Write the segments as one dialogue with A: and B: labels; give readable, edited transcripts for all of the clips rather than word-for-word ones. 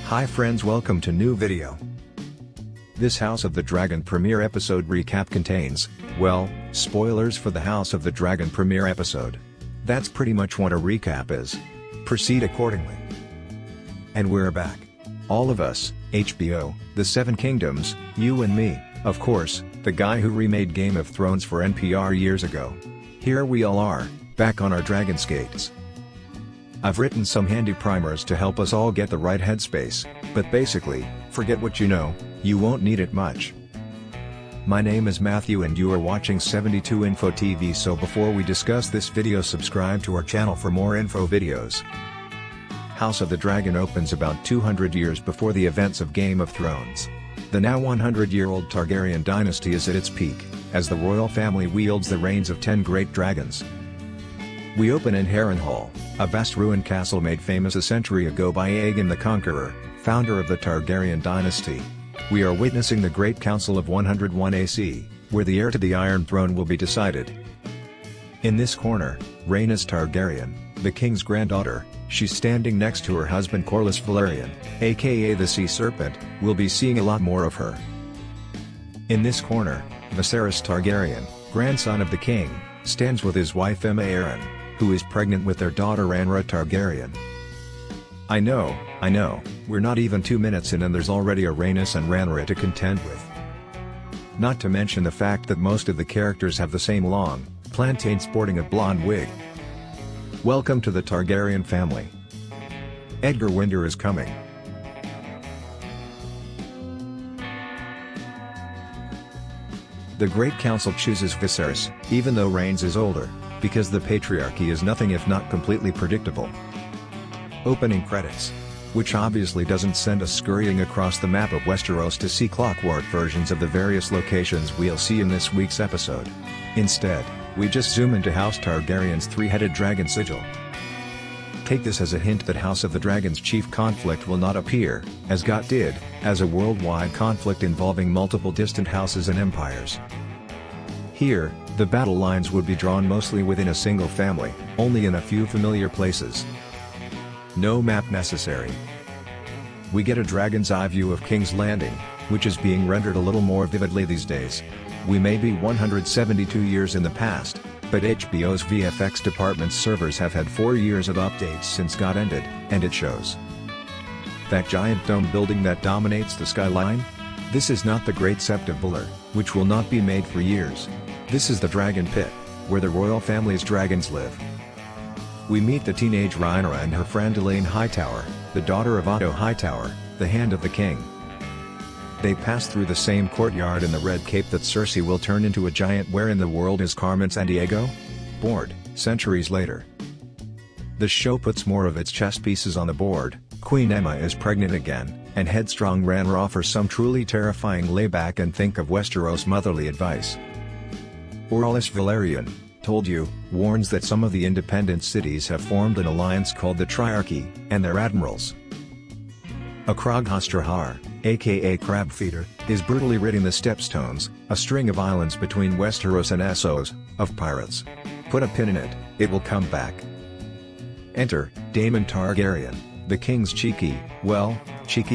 A: Hi friends, welcome to new video. This House of the Dragon premiere episode recap contains, well, spoilers for the House of the Dragon premiere episode. That's pretty much what a recap is. Proceed accordingly. And we're back. All of us, HBO, the Seven Kingdoms, you and me, of course, the guy who remade Game of Thrones for NPR years ago. Here we all are, back on our dragon skates. I've written some handy primers to help us all get the right headspace, but basically, forget what you know, you won't need it much. My name is Matthew and you are watching 72 Info TV, so before we discuss this video, subscribe to our channel for more info videos. House of the Dragon opens about 200 years before the events of Game of Thrones. The now 100-year-old Targaryen dynasty is at its peak, as the royal family wields the reins of 10 great dragons. We open in Harrenhal, a vast ruined castle made famous a century ago by Aegon the Conqueror, founder of the Targaryen dynasty. We are witnessing the Great Council of 101 AC, where the heir to the Iron Throne will be decided. In this corner, Rhaenys Targaryen, the king's granddaughter, she's standing next to her husband Corlys Velaryon, aka the Sea Serpent. We'll be seeing a lot more of her. In this corner, Viserys Targaryen, grandson of the king, stands with his wife Aemma Arryn, who is pregnant with their daughter Rhaenyra Targaryen. I know, we're not even 2 minutes in and there's already a Rhaenys and Rhaenyra to contend with. Not to mention the fact that most of the characters have the same long, plantain sporting a blonde wig. Welcome to the Targaryen family. Edgar Winter is coming. The Great Council chooses Viserys, even though Rhaenys is older, because the patriarchy is nothing if not completely predictable. Opening credits. Which obviously doesn't send us scurrying across the map of Westeros to see clockwork versions of the various locations we'll see in this week's episode. Instead, we just zoom into House Targaryen's three-headed dragon sigil. Take this as a hint that House of the Dragon's chief conflict will not appear, as GOT did, as a worldwide conflict involving multiple distant houses and empires. Here, the battle lines would be drawn mostly within a single family, only in a few familiar places. No map necessary. We get a dragon's eye view of King's Landing, which is being rendered a little more vividly these days. We may be 172 years in the past, but HBO's VFX department's servers have had 4 years of updates since GOT ended, and it shows. That giant dome building that dominates the skyline? This is not the Great Sept of Buller, which will not be made for years. This is the Dragon Pit, where the royal family's dragons live. We meet the teenage Rhaenyra and her friend Elaine Hightower, the daughter of Otto Hightower, the Hand of the King. They pass through the same courtyard in the red cape that Cersei will turn into a giant. Where in the world is Carmen Sandiego? Bored, centuries later. The show puts more of its chess pieces on the board. Queen Aemma is pregnant again, and headstrong Rhaenyra offers some truly terrifying layback and think of Westeros motherly advice. Corlys Velaryon, told you, warns that some of the independent cities have formed an alliance called the Triarchy, and their admirals. A Kroghastrahar, aka Crabfeeder, is brutally ridding the Stepstones, a string of islands between Westeros and Essos, of pirates. Put a pin in it, it will come back. Enter, Daemon Targaryen, the king's cheeky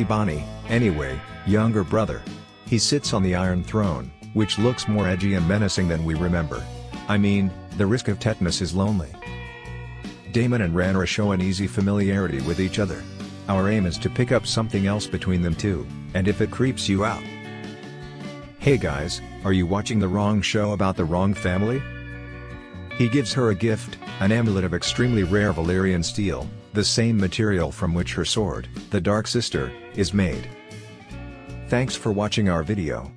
A: Bonnie, anyway, younger brother. He sits on the Iron Throne, which looks more edgy and menacing than we remember. I mean, the risk of tetanus is lonely. Daemon and Rhaenyra show an easy familiarity with each other. Our aim is to pick up something else between them too, and if it creeps you out. Hey guys, are you watching the wrong show about the wrong family? He gives her a gift, an amulet of extremely rare Valyrian steel, the same material from which her sword, the Dark Sister, is made. Thanks for watching our video.